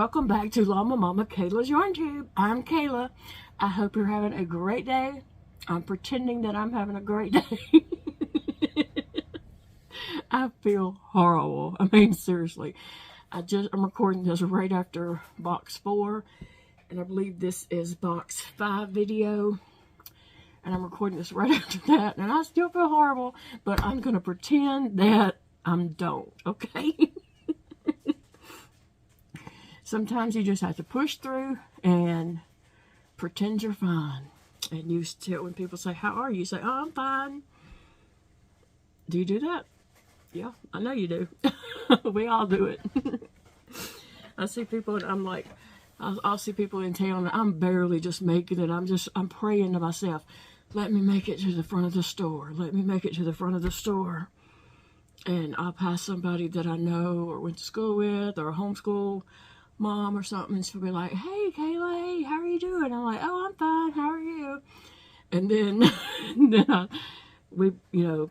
welcome back to Llama Mama Kayla's Yarn Tube. I'm Kayla. I hope you're having a great day. I'm pretending that I'm having a great day. I feel horrible. I mean, seriously. I'm recording this right after box 4, and I believe this is box 5 video. And I'm recording this right after that, and I still feel horrible, but I'm going to pretend that I don't, okay? Sometimes you just have to push through and pretend you're fine. And you still, when people say, how are you? You say, oh, I'm fine. Do you do that? Yeah, I know you do. We all do it. I see people and I'm like, I'll see people in town and I'm barely just making it. I'm praying to myself, let me make it to the front of the store. Let me make it to the front of the store. And I'll pass somebody that I know or went to school with or a homeschool mom or something, and she'll be like, hey Kayla, hey, how are you doing? I'm like, oh, I'm fine, how are you? And then we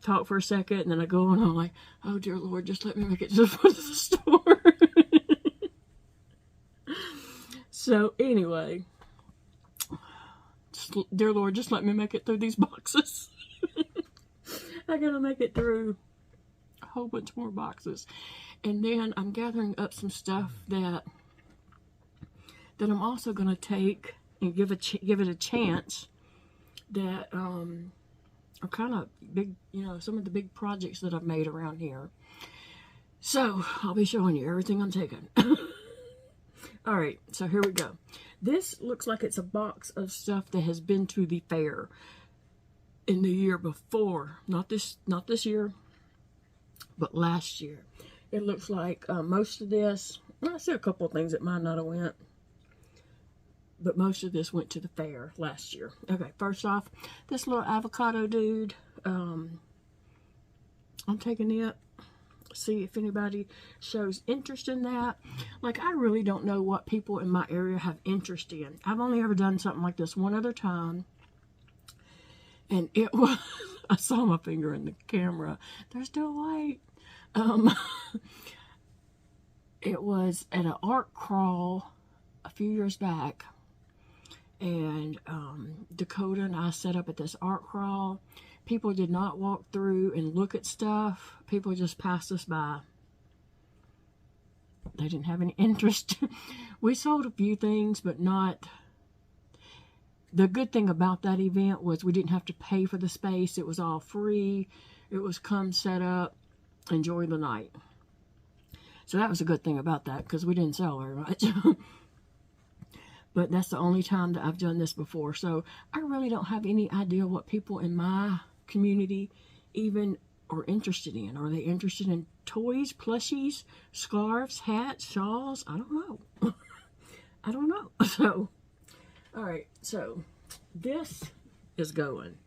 talk for a second, and then I go on, I'm like, oh dear Lord, just let me make it to the front of the store. So anyway, dear Lord, just let me make it through these boxes. I gotta make it through a whole bunch more boxes, and then I'm gathering up some stuff that I'm also going to take and give it a chance that are kind of big, some of the big projects that I've made around here. So I'll be showing you everything I'm taking. All right, so here we go. This looks like it's a box of stuff that has been to the fair in the year before. Not this year, but last year. It looks like most of this, I see a couple of things that might not have went, but most of this went to the fair last year. Okay, first off, this little avocado dude, I'm taking it, see if anybody shows interest in that. Like, I really don't know what people in my area have interest in. I've only ever done something like this one other time, and it was, I saw my finger in the camera. They're still white. It was at an art crawl a few years back, and Dakota and I set up at this art crawl. People did not walk through and look at stuff. People just passed us by. They didn't have any interest. We sold a few things, but not. The good thing about that event was we didn't have to pay for the space. It was all free. It was come set up, enjoy the night. So that was a good thing about that, because we didn't sell very much. But that's the only time that I've done this before. So I really don't have any idea what people in my community even are interested in. Are they interested in toys, plushies, scarves, hats, shawls? I don't know. I don't know. So, all right. So this is going.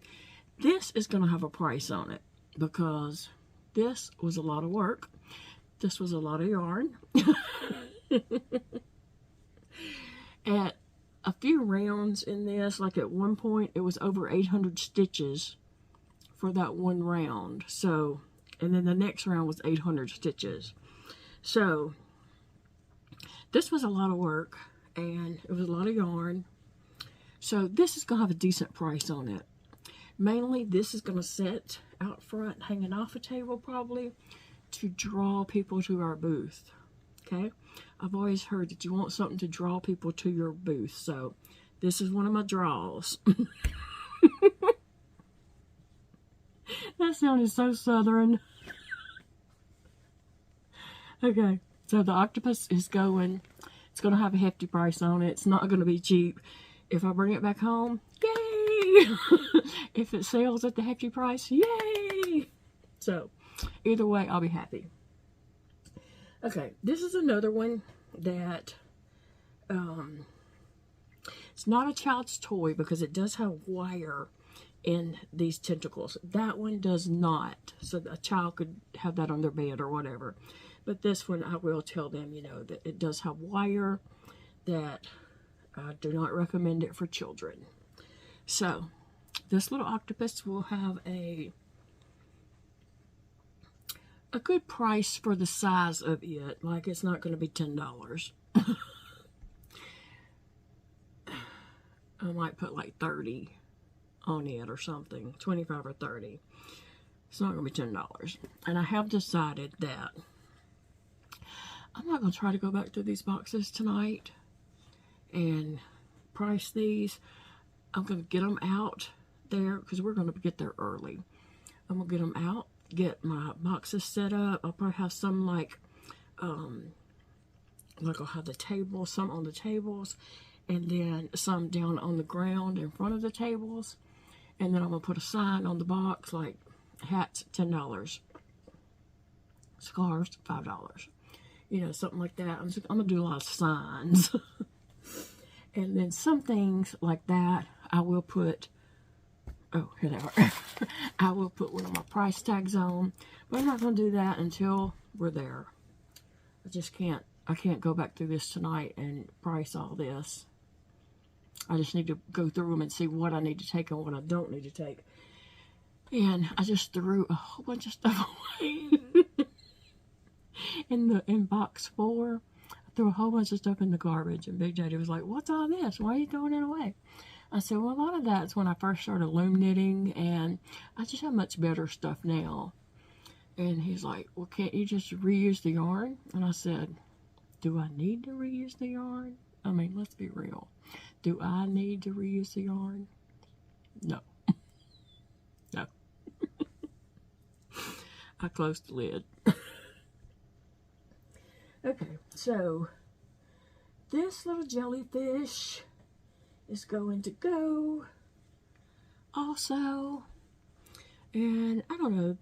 This is going to have a price on it, because this was a lot of work. This was a lot of yarn. At a few rounds in this, like at one point, it was over 800 stitches for that one round. So, and then the next round was 800 stitches. So, this was a lot of work, and it was a lot of yarn. So, this is going to have a decent price on it. Mainly, this is going to sit out front, hanging off a table probably, to draw people to our booth. Okay, I've always heard that you want something to draw people to your booth, so this is one of my draws. That sounded so southern. Okay, so the octopus is going. It's going to have a hefty price on it. It's not going to be cheap. If I bring it back home, yay! If it sells at the hefty price, yay! So, either way, I'll be happy. Okay, this is another one that, it's not a child's toy because it does have wire in these tentacles. That one does not, so a child could have that on their bed or whatever. But this one, I will tell them, that it does have wire, that I do not recommend it for children. So, this little octopus will have a good price for the size of it. Like, it's not going to be $10. I might put like 30 on it or something, 25 or 30. It's not going to be $10. And I have decided that I'm not going to try to go back through these boxes tonight and price these. I'm going to get them out there because we're going to get there early. I'm going to get them out, get my boxes set up. I'll probably have some like I'll have the table, some on the tables, and then some down on the ground in front of the tables. And then I'm going to put a sign on the box like hats, $10. Scarves, $5. You know, something like that. I'm going to do a lot of signs. And then some things like that, I will put, oh, here they are. I will put one of my price tags on. But I'm not going to do that until we're there. I can't go back through this tonight and price all this. I just need to go through them and see what I need to take and what I don't need to take. And I just threw a whole bunch of stuff away. In box 4, I threw a whole bunch of stuff in the garbage. And Big Daddy was like, "What's all this? Why are you throwing it away?" I said, "Well, a lot of that's when I first started loom knitting. And I just have much better stuff now." And he's like, "Well, can't you just reuse the yarn?" And I said, "Do I need to reuse the yarn? I mean, let's be real. Do I need to reuse the yarn? No." No. I closed the lid. Okay, so this little jellyfish is going to go also. And I don't know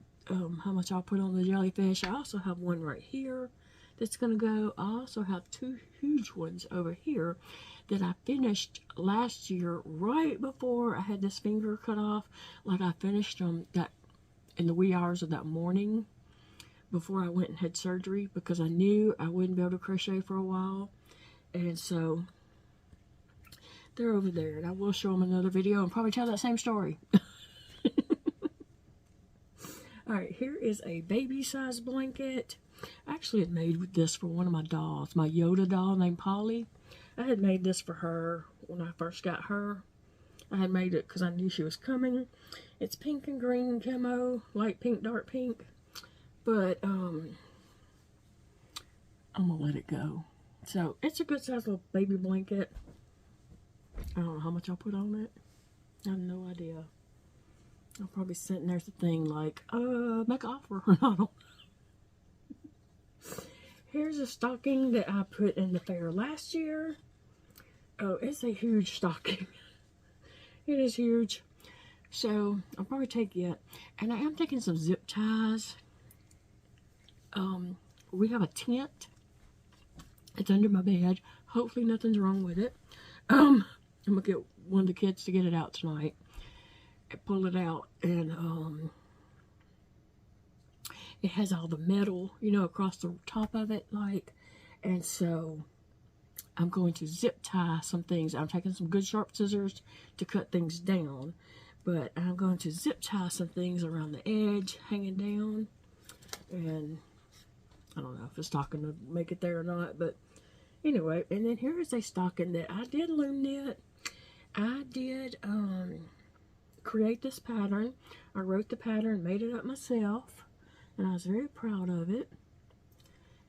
how much I'll put on the jellyfish. I also have one right here that's going to go. I also have 2 huge ones over here that I finished last year right before I had this finger cut off. Like I finished them that in the wee hours of that morning before I went and had surgery because I knew I wouldn't be able to crochet for a while. And so they're over there, and I will show them another video and probably tell that same story. Alright, here is a baby size blanket. I actually had made this for one of my dolls, my Yoda doll named Polly. I had made this for her when I first got her. I had made it because I knew she was coming. It's pink and green camo, light pink, dark pink. But I'm going to let it go. So, it's a good size little baby blanket. I don't know how much I'll put on it. I have no idea. I'll probably sit in there the thing like, make an offer. I don't know. Here's a stocking that I put in the fair last year. Oh, it's a huge stocking. It is huge. So, I'll probably take it. And I am taking some zip ties. We have a tent. It's under my bed. Hopefully nothing's wrong with it. I'm going to get one of the kids to get it out tonight. And pull it out. And, it has all the metal, you know, across the top of it, like. And so, I'm going to zip tie some things. I'm taking some good sharp scissors to cut things down. But I'm going to zip tie some things around the edge, hanging down. And I don't know if the stocking will make it there or not, but anyway. And then here is a stocking that I did loom knit. I did create this pattern. I wrote the pattern, made it up myself, and I was very proud of it.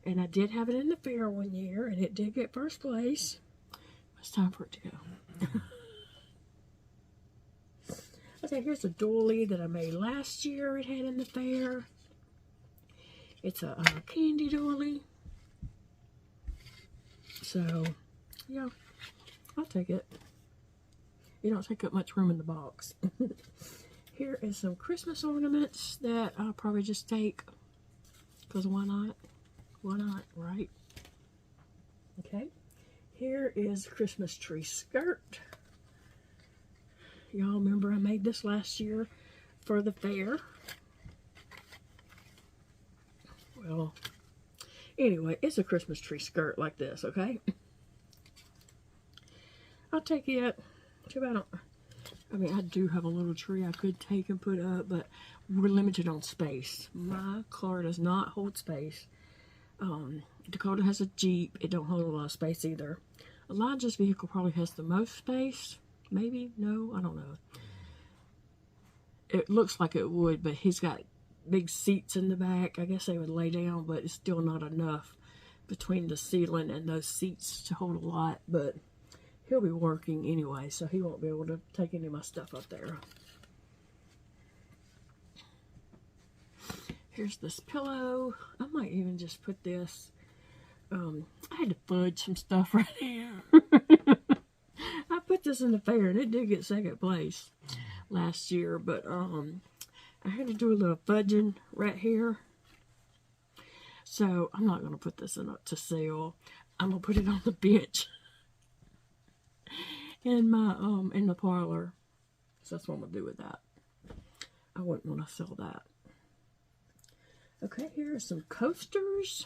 And I did have it in the fair one year, and it did get first place. It's time for it to go. Okay, here's a doily that I made last year. It had in the fair. It's a candy doily. So, yeah, I'll take it. You don't take up much room in the box. Here is some Christmas ornaments that I'll probably just take. Because why not? Why not, right? Okay. Here is Christmas tree skirt. Y'all remember I made this last year for the fair. Well, anyway, it's a Christmas tree skirt like this, okay? I'll take it. Too bad I mean, I do have a little tree I could take and put up, but we're limited on space. My car does not hold space. Dakota has a Jeep. It don't hold a lot of space either. Elijah's vehicle probably has the most space. Maybe? No, I don't know. It looks like it would, but he's got big seats in the back. I guess they would lay down, but it's still not enough between the ceiling and those seats to hold a lot. But he'll be working anyway, so he won't be able to take any of my stuff up there. Here's this pillow. I might even just put this. I had to fudge some stuff right here. I put this in the fair and it did get second place last year, but I had to do a little fudging right here. So I'm not going to put this in to sale. I'm going to put it on the bench in my in the parlor. So that's what I'm going to do with that. I wouldn't want to sell that. Okay, here are some coasters.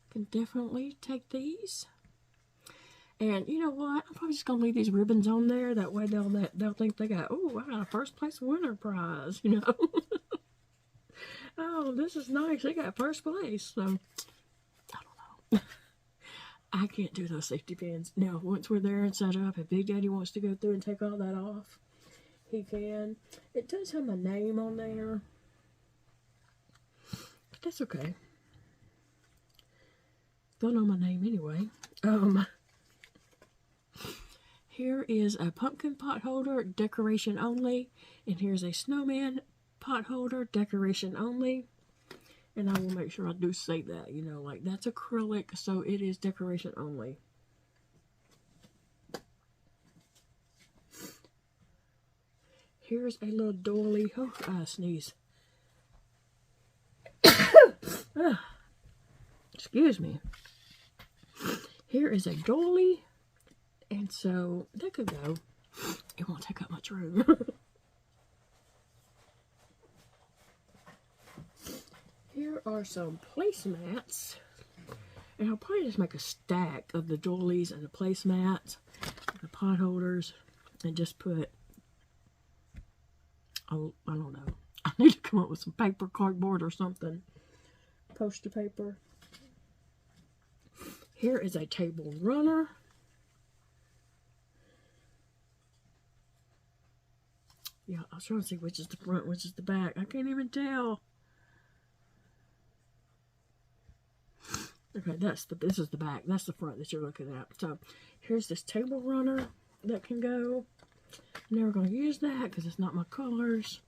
Can definitely take these. And you know what? I'm probably just gonna leave these ribbons on there. That way they'll think they got, oh, I got a first place winner prize, you know. Oh, this is nice. They got first place. So I don't know. I can't do those safety pins. Now, once we're there and set up, if Big Daddy wants to go through and take all that off, he can. It does have my name on there. But that's okay. Don't know my name anyway. Here is a pumpkin pot holder, decoration only. And here's a snowman pot holder, decoration only. And I will make sure I do say that, you know, like that's acrylic, so it is decoration only. Here's a little doily. Oh, I sneeze. Excuse me. Here is a doily. And so that could go. It won't take up much room. Here are some placemats. And I'll probably just make a stack of the doilies and the placemats, the pot holders, and just put, oh, I don't know. I need to come up with some paper, cardboard, or something. Poster paper. Here is a table runner. Yeah, I was trying to see which is the front, which is the back. I can't even tell. Okay, this is the back. That's the front that you're looking at. So here's this table runner that can go. I'm never going to use that because it's not my colors.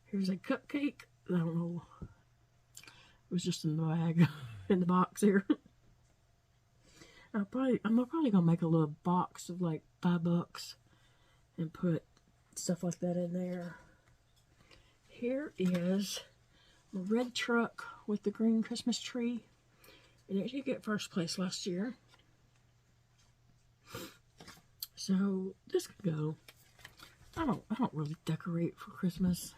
Here's a cupcake. I don't know. It was just in the bag, in the box here. I'm probably gonna make a little box of like $5 and put stuff like that in there. Here is my red truck with the green Christmas tree, and it did get first place last year. So this could go. I don't really decorate for Christmas.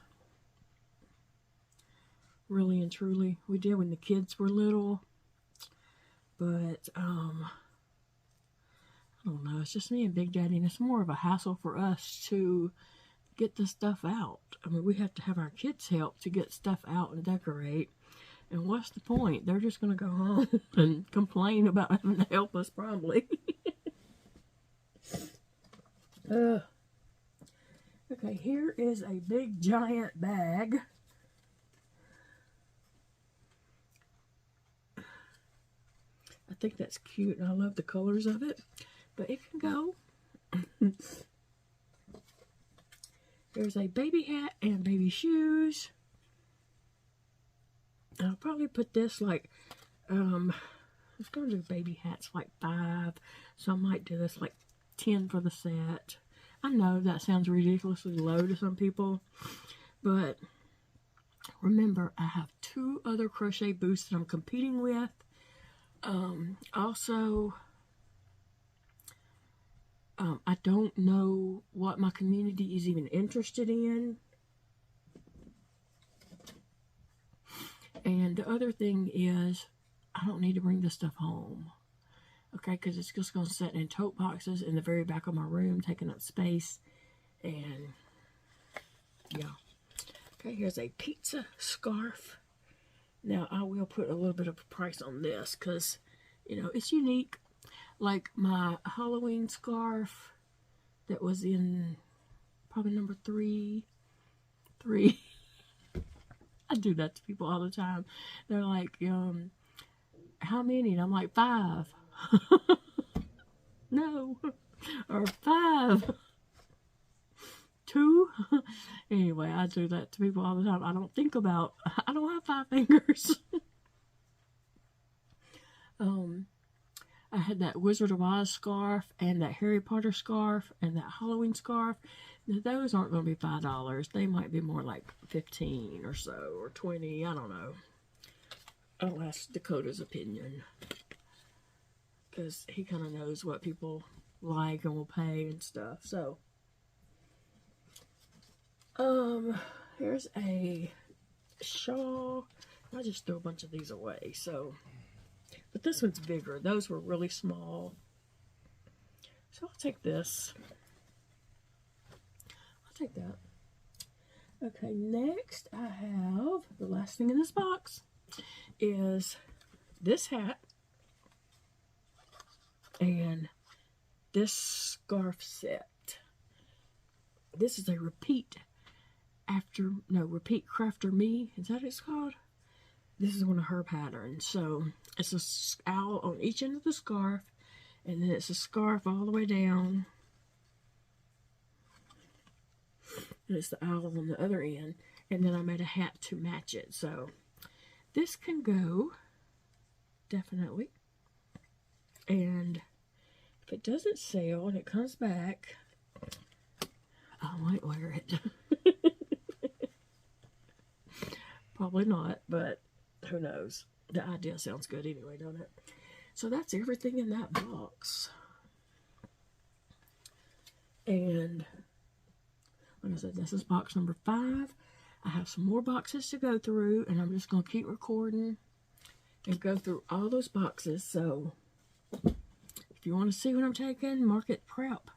Really and truly, we did when the kids were little, but I don't know, it's just me and Big Daddy, and it's more of a hassle for us to get the stuff out. I mean, we have to have our kids help to get stuff out and decorate, and what's the point? They're just going to go home and complain about having to help us, probably. Okay, here is a big giant bag. I think that's cute, and I love the colors of it, but it can go. There's a baby hat and baby shoes. I'll probably put this like, let's go do baby hats like 5, so I might do this like 10 for the set. I know that sounds ridiculously low to some people, but remember, I have 2 other crochet booths that I'm competing with. Also, I don't know what my community is even interested in. And the other thing is, I don't need to bring this stuff home. Okay, because it's just going to sit in tote boxes in the very back of my room, taking up space. And, yeah. Okay, here's a pizza scarf. Now, I will put a little bit of a price on this, because you know, it's unique. Like my Halloween scarf that was in probably number three. I do that to people all the time. They're like, how many? And I'm like, 5. No. Or 5. 2. Anyway, I do that to people all the time. I don't have 5 fingers. I had that Wizard of Oz scarf and that Harry Potter scarf and that Halloween scarf. Now, those aren't going to be $5. They might be more like 15 or so, or 20. I don't know. I'll ask Dakota's opinion, because he kind of knows what people like and will pay and stuff. So, here's a shawl. I just threw a bunch of these away. So, but this one's bigger. Those were really small. So I'll take this. I'll take that. Okay, next I have the last thing in this box is this hat and this scarf set. This is a repeat crafter me. Is that what it's called? This is one of her patterns. So it's a owl on each end of the scarf, and then it's a scarf all the way down, and it's the owl on the other end, and then I made a hat to match it. So this can go, definitely. And if it doesn't sell and it comes back, I might wear it. Probably not, but who knows? The idea sounds good anyway, don't it? So that's everything in that box. And like I said, this is box number 5. I have some more boxes to go through, and I'm just going to keep recording and go through all those boxes. So if you want to see what I'm taking, market prep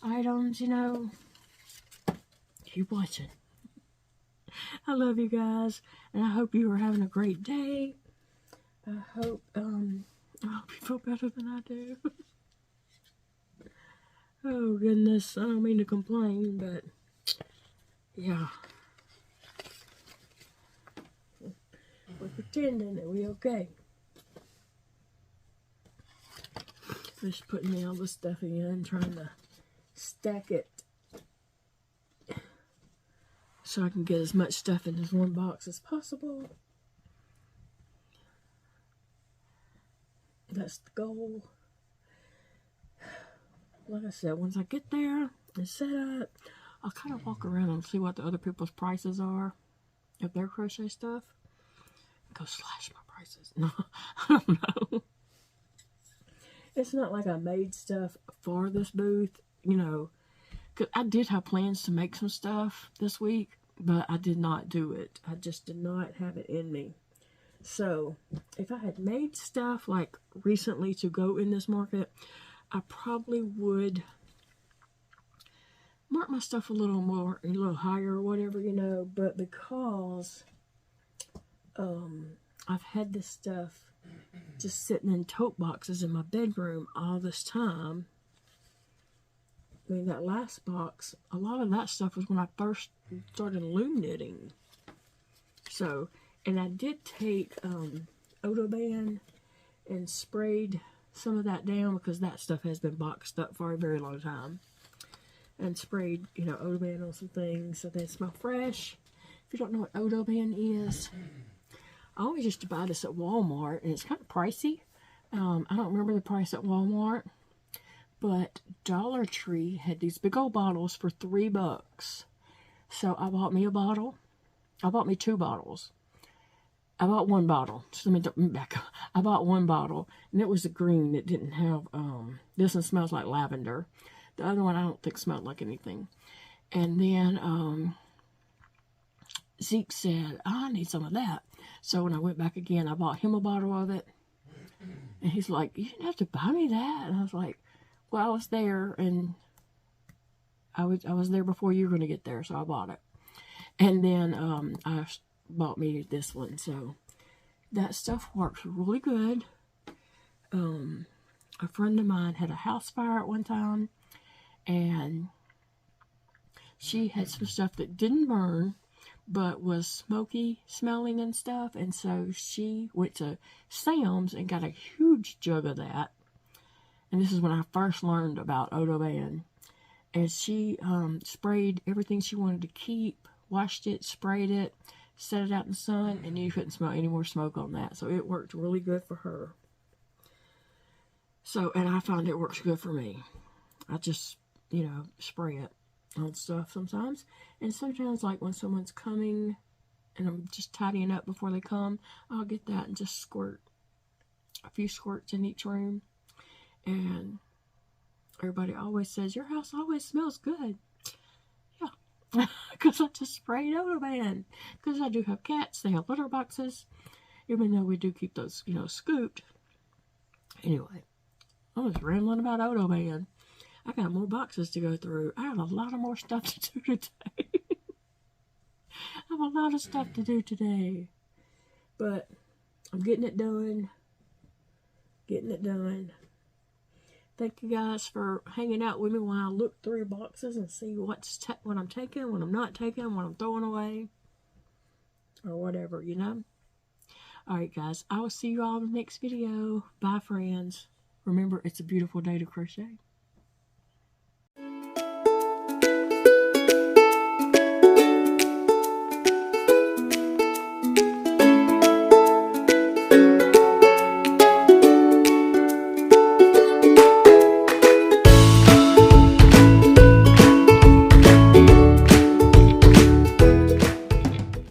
items, you know, keep watching. I love you guys, and I hope you are having a great day. I hope you feel better than I do. Oh goodness, I don't mean to complain, but yeah, we're pretending that we're okay. Just putting all the stuff in, trying to stack it so I can get as much stuff in this one box as possible. That's the goal. Like I said, once I get there and set up, I'll kind of walk around and see what the other people's prices are of their crochet stuff. Go slash my prices. No, I don't know. It's not like I made stuff for this booth, you know, because I did have plans to make some stuff this week, but I did not do it. I just did not have it in me. So if I had made stuff like recently to go in this market, I probably would mark my stuff a little higher or whatever, you know, but because I've had this stuff just sitting in tote boxes in my bedroom all this time. I mean, that last box, a lot of that stuff was when I first started loom knitting. So, and I did take odor and sprayed some of that down, because that stuff has been boxed up for a very long time. And sprayed, you know, odor on some things so they smell fresh. If you don't know what odor is, I always used to buy this at Walmart, and it's kind of pricey. I don't remember the price at Walmart, but Dollar Tree had these big old bottles for $3. So I bought me a bottle. I bought me 2 bottles. I bought 1 bottle. So let me back up. I bought 1 bottle, and it was a green that didn't have, this one smells like lavender. The other one I don't think smelled like anything. And then Zeke said, oh, I need some of that. So when I went back again, I bought him a bottle of it. And he's like, you didn't have to buy me that. And I was like, well, I was there, and I was there before you were going to get there, so I bought it. And then I bought me this one. So that stuff works really good. A friend of mine had a house fire at one time, and she had some stuff that didn't burn, but was smoky smelling and stuff, and so she went to Sam's and got a huge jug of that. And this is when I first learned about odor. And she sprayed everything she wanted to keep, washed it, sprayed it, set it out in the sun, and you couldn't smell any more smoke on that. So it worked really good for her. So, and I find it works good for me. I just, spray it on stuff sometimes. And sometimes, like when someone's coming and I'm just tidying up before they come, I'll get that and just squirt a few squirts in each room. And everybody always says, your house always smells good. Yeah, because I just sprayed odor. Because I do have cats. They have litter boxes. Even though we do keep those, scooped. Anyway, I was rambling about odor. I got more boxes to go through. I have a lot of more stuff to do today. I have a lot of stuff to do today. But I'm getting it done. Thank you guys for hanging out with me while I look through boxes and see what I'm taking, what I'm not taking, what I'm throwing away, or whatever, Alright guys, I will see you all in the next video. Bye friends. Remember, it's a beautiful day to crochet.